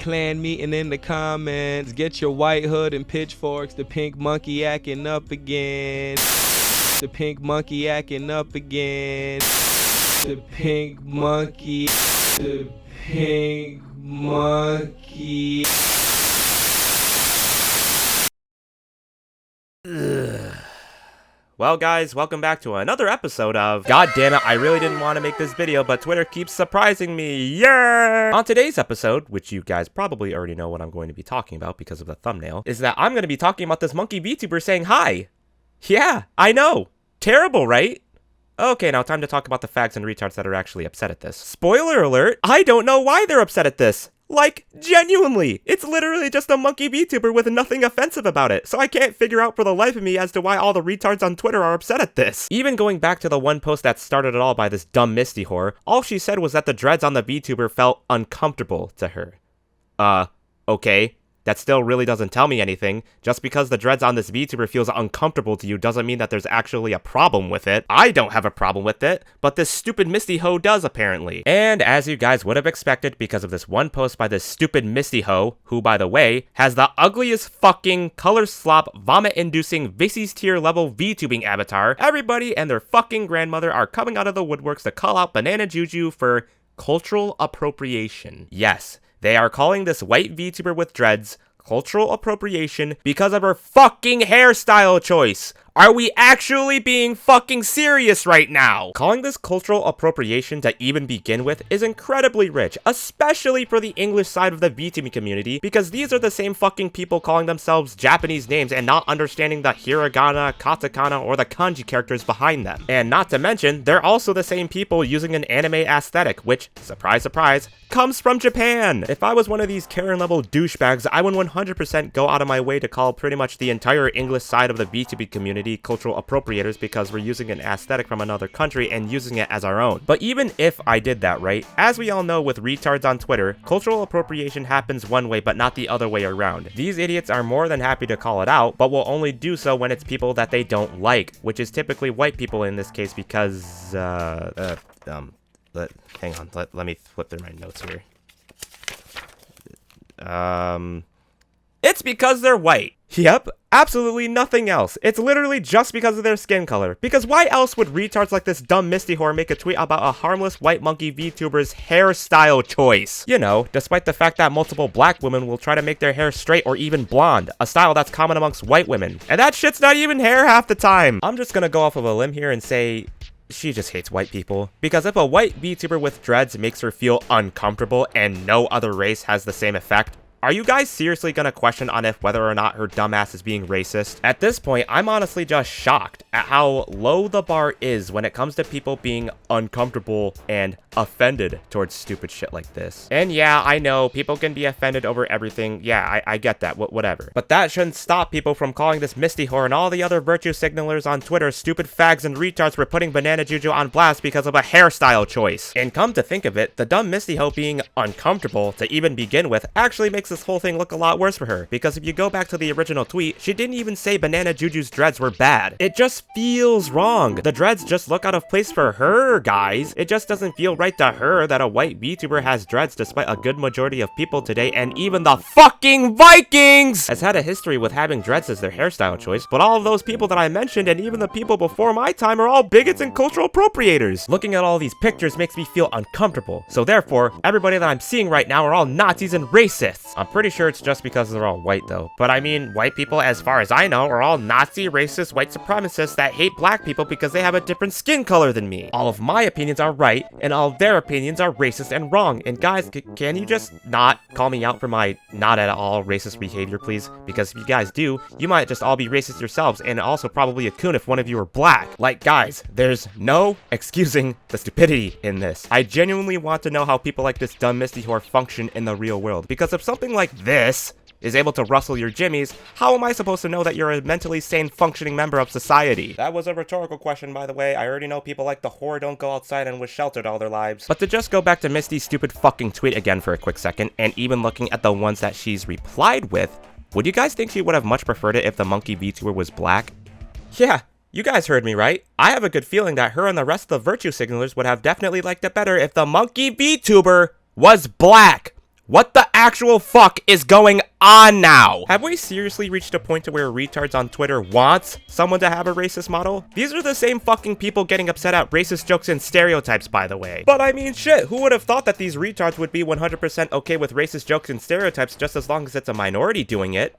clan meeting in the comments. Get your white hood and pitchforks. The pink monkey acting up again. The pink monkey acting up again. The pink monkey. The pink monkey. Well guys, welcome back to another episode of God damn it, I really didn't want to make this video, but Twitter keeps surprising me, yeah! On today's episode, which you guys probably already know what I'm going to be talking about because of the thumbnail, is that I'm going to be talking about this monkey VTuber saying hi. Yeah, I know. Terrible, right? Okay, now time to talk about the fags and retards that are actually upset at this. Spoiler alert, I don't know why they're upset at this. Like, genuinely, it's literally just a monkey VTuber with nothing offensive about it, so I can't figure out for the life of me as to why all the retards on Twitter are upset at this. Even going back to the one post that started it all by this dumb Misty whore, all she said was that the dreads on the VTuber felt uncomfortable to her. Okay. That still really doesn't tell me anything. Just because the dreads on this VTuber feels uncomfortable to you doesn't mean that there's actually a problem with it. I don't have a problem with it, but this stupid Misty hoe does apparently. And as you guys would have expected because of this one post by this stupid Misty hoe, who by the way, has the ugliest fucking color slop vomit-inducing Vices tier level VTubing avatar, everybody and their fucking grandmother are coming out of the woodworks to call out Banana Juju for cultural appropriation. Yes. They are calling this white VTuber with dreads cultural appropriation because of her fucking hairstyle choice. Are we actually being fucking serious right now? Calling this cultural appropriation to even begin with is incredibly rich, especially for the English side of the VTubing community, because these are the same fucking people calling themselves Japanese names and not understanding the hiragana, katakana, or the kanji characters behind them. And not to mention, they're also the same people using an anime aesthetic, which, surprise surprise, comes from Japan. If I was one of these Karen level douchebags, I would 100% go out of my way to call pretty much the entire English side of the VTubing community cultural appropriators because we're using an aesthetic from another country and using it as our own. But even if I did that, right, as we all know with retards on Twitter, cultural appropriation happens one way but not the other way around. These idiots are more than happy to call it out, but will only do so when it's people that they don't like, which is typically white people in this case because, hang on, let me flip through my notes here. It's because they're white. Yep, absolutely nothing else. It's literally just because of their skin color. Because why else would retards like this dumb Misty whore make a tweet about a harmless white monkey VTuber's hairstyle choice? You know, despite the fact that multiple black women will try to make their hair straight or even blonde, a style that's common amongst white women. And that shit's not even hair half the time. I'm just gonna go off of a limb here and say, she just hates white people. Because if a white VTuber with dreads makes her feel uncomfortable and no other race has the same effect, are you guys seriously gonna question on if whether or not her dumbass is being racist? At this point, I'm honestly just shocked at how low the bar is when it comes to people being uncomfortable and offended towards stupid shit like this. And yeah, I know, people can be offended over everything. Yeah, I get that, whatever. But that shouldn't stop people from calling this Misty whore and all the other virtue signalers on Twitter stupid fags and retards for putting Banana Juju on blast because of a hairstyle choice. And come to think of it, the dumb Misty hoe being uncomfortable to even begin with actually makes this whole thing look a lot worse for her, because if you go back to the original tweet, she didn't even say Banana Juju's dreads were bad. It just feels wrong. The dreads just look out of place for her, guys. It just doesn't feel right to her that a white VTuber has dreads despite a good majority of people today, and even the fucking Vikings has had a history with having dreads as their hairstyle choice, but all of those people that I mentioned and even the people before my time are all bigots and cultural appropriators. Looking at all these pictures makes me feel uncomfortable, so therefore, everybody that I'm seeing right now are all Nazis and racists. I'm pretty sure it's just because they're all white though. But I mean, white people, as far as I know, are all Nazi, racist, white supremacists that hate black people because they have a different skin color than me. All of my opinions are right, and all of their opinions are racist and wrong. And guys, can you just not call me out for my not at all racist behavior, please? Because if you guys do, you might just all be racist yourselves, and also probably a coon if one of you are black. Like, guys, there's no excusing the stupidity in this. I genuinely want to know how people like this dumb Misty whore function in the real world, because if something like this is able to rustle your jimmies, how am I supposed to know that you're a mentally sane, functioning member of society? That was a rhetorical question, by the way. I already know people like the whore don't go outside and was sheltered all their lives. But to just go back to Misty's stupid fucking tweet again for a quick second, and even looking at the ones that she's replied with, would you guys think she would have much preferred it if the monkey VTuber was black? Yeah, you guys heard me right. I have a good feeling that her and the rest of the virtue signalers would have definitely liked it better if the monkey VTuber was black. What the actual fuck is going on now? Have we seriously reached a point to where retards on Twitter wants someone to have a racist model? These are the same fucking people getting upset at racist jokes and stereotypes, by the way. But I mean, shit, who would have thought that these retards would be 100% okay with racist jokes and stereotypes just as long as it's a minority doing it?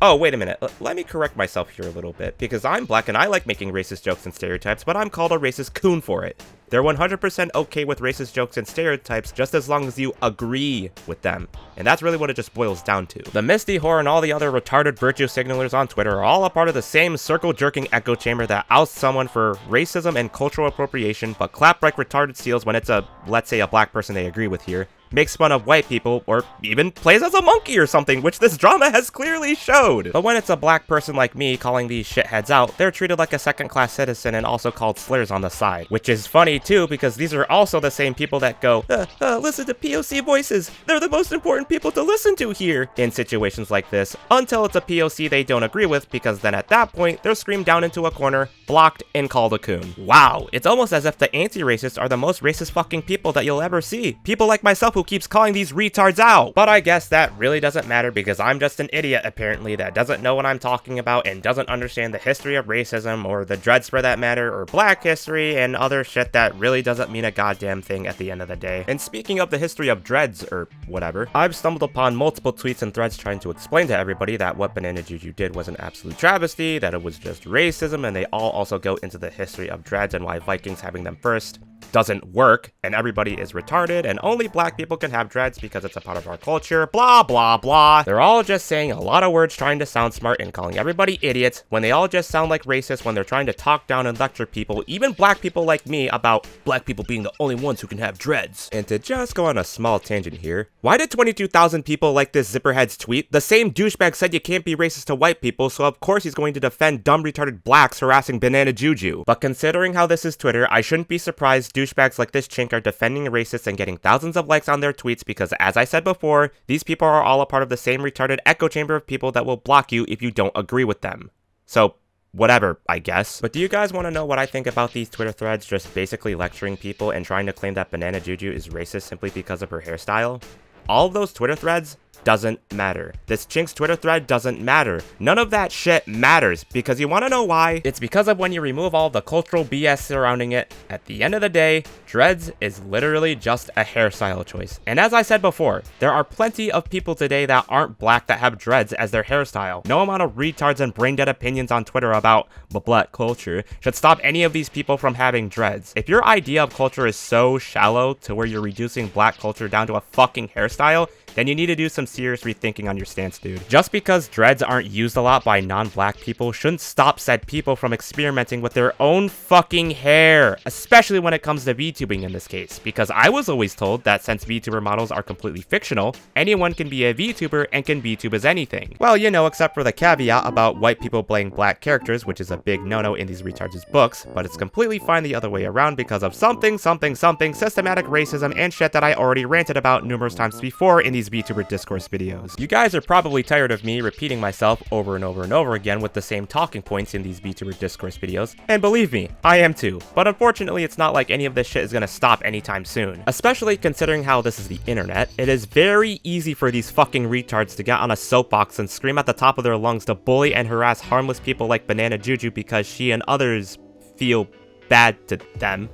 Oh, wait a minute. Let me correct myself here a little bit, because I'm black and I like making racist jokes and stereotypes, but I'm called a racist coon for it. They're 100% okay with racist jokes and stereotypes just as long as you agree with them. And that's really what it just boils down to. The Misty Whore and all the other retarded virtue signalers on Twitter are all a part of the same circle-jerking echo chamber that ousts someone for racism and cultural appropriation, but clap like retarded seals when it's let's say a black person they agree with here, makes fun of white people, or even plays as a monkey or something, which this drama has clearly showed. But when it's a black person like me calling these shitheads out, they're treated like a second-class citizen and also called slurs on the side. Which is funny too, because these are also the same people that go, listen to POC voices, they're the most important people to listen to here, in situations like this, until it's a POC they don't agree with, because then at that point, they're screamed down into a corner, blocked, and called a coon. Wow, it's almost as if the anti-racists are the most racist fucking people that you'll ever see. People like myself who keeps calling these retards out. But I guess that really doesn't matter because I'm just an idiot apparently that doesn't know what I'm talking about and doesn't understand the history of racism or the dreads for that matter or black history and other shit that really doesn't mean a goddamn thing at the end of the day. And speaking of the history of dreads or whatever, I've stumbled upon multiple tweets and threads trying to explain to everybody that what Banana Juju did was an absolute travesty, that it was just racism, and they all also go into the history of dreads and why Vikings having them first doesn't work, and everybody is retarded, and only black people can have dreads because it's a part of our culture, blah blah blah. They're all just saying a lot of words trying to sound smart and calling everybody idiots when they all just sound like racists when they're trying to talk down and lecture people, even black people like me, about black people being the only ones who can have dreads. And to just go on a small tangent here, why did 22,000 people like this Zipperhead's tweet? The same douchebag said you can't be racist to white people, so of course he's going to defend dumb retarded blacks harassing Banana Juju. But considering how this is Twitter, I shouldn't be surprised douchebags like this chink are defending racists and getting thousands of likes on their tweets because, as I said before, these people are all a part of the same retarded echo chamber of people that will block you if you don't agree with them. So, whatever, I guess. But do you guys want to know what I think about these Twitter threads just basically lecturing people and trying to claim that Banana Juju is racist simply because of her hairstyle? All of those Twitter threads doesn't matter. This chink's Twitter thread doesn't matter. None of that shit matters, because you want to know why? It's because of when you remove all the cultural BS surrounding it, at the end of the day, dreads is literally just a hairstyle choice. And as I said before, there are plenty of people today that aren't black that have dreads as their hairstyle. No amount of retards and brain-dead opinions on Twitter about black culture should stop any of these people from having dreads. If your idea of culture is so shallow to where you're reducing black culture down to a fucking hairstyle, then you need to do some serious rethinking on your stance, dude. Just because dreads aren't used a lot by non-black people shouldn't stop said people from experimenting with their own fucking hair, especially when it comes to VTubing in this case, because I was always told that since VTuber models are completely fictional, anyone can be a VTuber and can VTube as anything. Well, you know, except for the caveat about white people playing black characters, which is a big no-no in these retards' books, but it's completely fine the other way around because of something systematic racism and shit that I already ranted about numerous times before in these Vtuber Discourse videos. You guys are probably tired of me repeating myself over and over and over again with the same talking points in these Vtuber Discourse videos, and believe me, I am too. But unfortunately, it's not like any of this shit is gonna stop anytime soon. Especially considering how this is the internet, it is very easy for these fucking retards to get on a soapbox and scream at the top of their lungs to bully and harass harmless people like Banana Juju because she and others feel bad to them.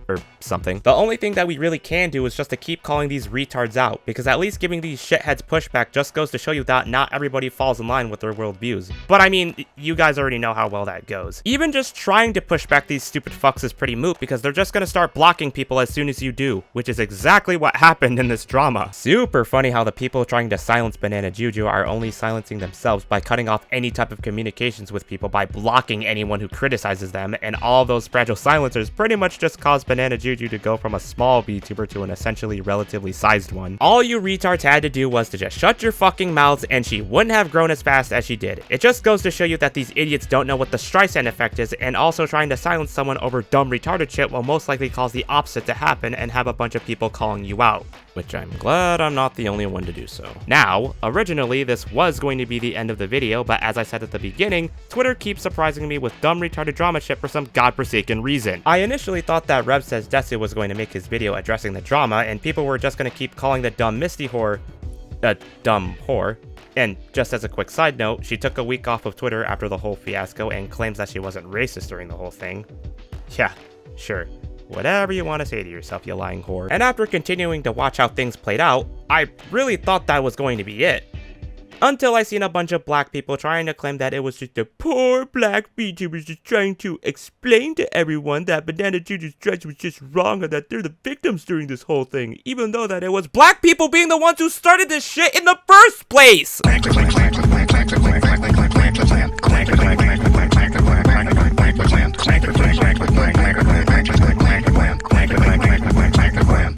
Or something. The only thing that we really can do is just to keep calling these retards out, because at least giving these shitheads pushback just goes to show you that not everybody falls in line with their worldviews. But I mean, you guys already know how well that goes. Even just trying to push back these stupid fucks is pretty moot, because they're just gonna start blocking people as soon as you do, which is exactly what happened in this drama. Super funny how the people trying to silence Banana Juju are only silencing themselves by cutting off any type of communications with people by blocking anyone who criticizes them, and all those fragile silencers pretty much just cause Banana Juju to go from a small VTuber to an essentially relatively sized one. All you retards had to do was to just shut your fucking mouths and she wouldn't have grown as fast as she did. It just goes to show you that these idiots don't know what the Streisand effect is, and also trying to silence someone over dumb retarded shit will most likely cause the opposite to happen and have a bunch of people calling you out. Which I'm glad I'm not the only one to do so. Now, originally this was going to be the end of the video, but as I said at the beginning, Twitter keeps surprising me with dumb retarded drama shit for some godforsaken reason. I initially thought that Rev Says Desu was going to make his video addressing the drama, and people were just going to keep calling the dumb Misty whore a dumb whore. And just as a quick side note, she took a week off of Twitter after the whole fiasco and claims that she wasn't racist during the whole thing. Yeah, sure. Whatever you want to say to yourself, you lying whore. And after continuing to watch how things played out, I really thought that was going to be it. Until I seen a bunch of black people trying to claim that it was just a poor black VTubers just trying to explain to everyone that Banana Juju's dreads was just wrong and that they're the victims during this whole thing, even though that it was black people being the ones who started this shit in the first place!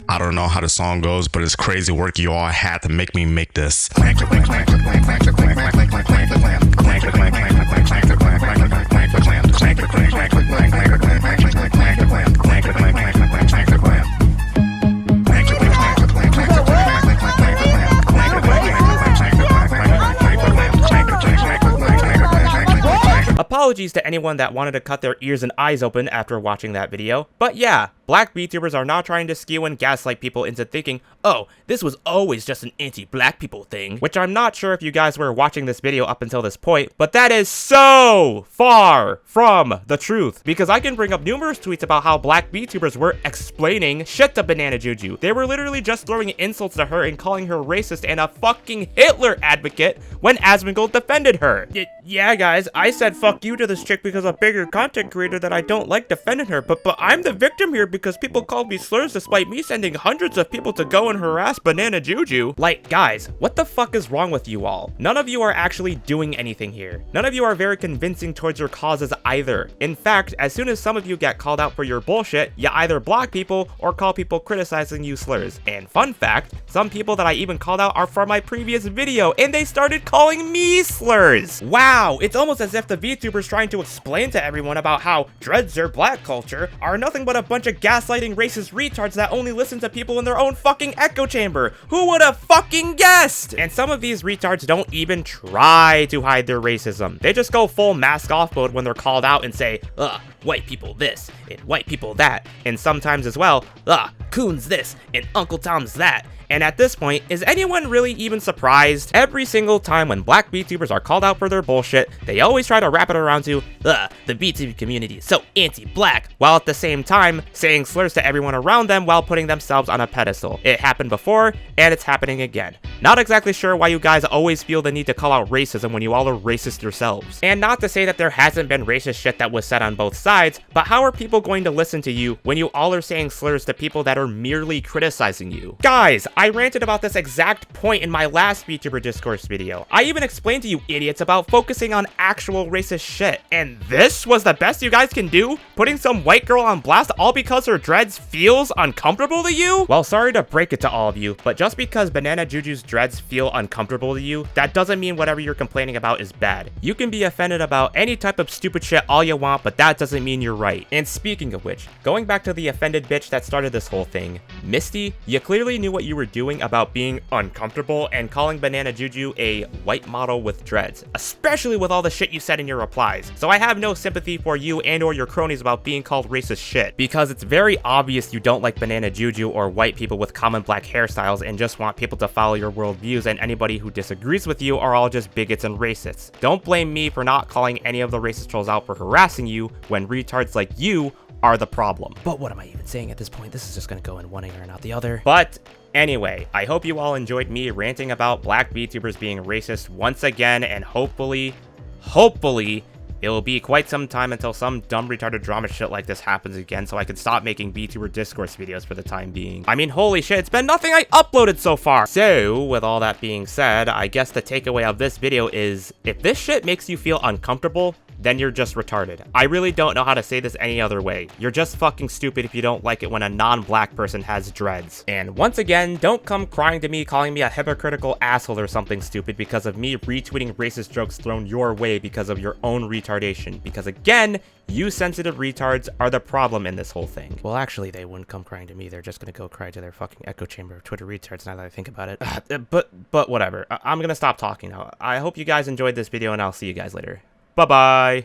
I don't know how the song goes, but it's crazy work you all had to make me make this. Apologies to anyone that wanted to cut their ears and eyes open after watching that video, but yeah, black VTubers are now trying to skew and gaslight people into thinking, oh, this was always just an anti-black people thing, which I'm not sure if you guys were watching this video up until this point, but that is so far from the truth, because I can bring up numerous tweets about how black VTubers were explaining shit to Banana Juju. They were literally just throwing insults to her and calling her racist and a fucking Hitler advocate when Asmongold defended her. Yeah guys, I said fuck you to this chick because a bigger content creator that I don't like defended her, but I'm the victim here because people called me slurs despite me sending hundreds of people to go and harass Banana Juju. Like, guys, what the fuck is wrong with you all? None of you are actually doing anything here. None of you are very convincing towards your causes either. In fact, as soon as some of you get called out for your bullshit, you either block people or call people criticizing you slurs. And fun fact, some people that I even called out are from my previous video and they started calling me slurs. Wow, it's almost as if the VTubers trying to explain to everyone about how dreads are black culture are nothing but a bunch of gaslighting racist retards that only listen to people in their own fucking echo chamber. Who would have fucking guessed? And some of these retards don't even try to hide their racism. They just go full mask off mode when they're called out and say, ugh, white people this, and white people that, and sometimes as well, ugh, coons this, and Uncle Tom's that. And at this point, is anyone really even surprised? Every single time when black VTubers are called out for their bullshit, they always try to wrap it around to, the VTuber community is so anti-black, while at the same time saying slurs to everyone around them while putting themselves on a pedestal. It happened before, and it's happening again. Not exactly sure why you guys always feel the need to call out racism when you all are racist yourselves. And not to say that there hasn't been racist shit that was said on both sides, but how are people going to listen to you when you all are saying slurs to people that are merely criticizing you? Guys, I ranted about this exact point in my last Vtuber Discourse video. I even explained to you idiots about focusing on actual racist shit. And this was the best you guys can do? Putting some white girl on blast all because her dreads feels uncomfortable to you? Well, sorry to break it to all of you, but just because Banana Juju's dreads feel uncomfortable to you, that doesn't mean whatever you're complaining about is bad. You can be offended about any type of stupid shit all you want, but that doesn't mean you're right. And speaking of which, going back to the offended bitch that started this whole thing, Misty, you clearly knew what you were doing about being uncomfortable and calling Banana Juju a white model with dreads, especially with all the shit you said in your replies. So I have no sympathy for you and or your cronies about being called racist shit, because it's very obvious you don't like Banana Juju or white people with common black hairstyles and just want people to follow your worldviews, and anybody who disagrees with you are all just bigots and racists. Don't blame me for not calling any of the racist trolls out for harassing you when retards like you are the problem. But what am I even saying at this point? This is just gonna go in one ear and out the other. But anyway, I hope you all enjoyed me ranting about black VTubers being racist once again, and hopefully, it will be quite some time until some dumb retarded drama shit like this happens again so I can stop making Vtuber Discourse videos for the time being. I mean, holy shit, it's been nothing I uploaded so far! So, with all that being said, I guess the takeaway of this video is, if this shit makes you feel uncomfortable, then you're just retarded. I really don't know how to say this any other way. You're just fucking stupid if you don't like it when a non-black person has dreads. And once again, don't come crying to me calling me a hypocritical asshole or something stupid because of me retweeting racist jokes thrown your way because of your own retardation. Because again, you sensitive retards are the problem in this whole thing. Well, actually, they wouldn't come crying to me. They're just gonna go cry to their fucking echo chamber of Twitter retards now that I think about it. But whatever. I'm gonna stop talking now. I hope you guys enjoyed this video and I'll see you guys later. Bye-bye.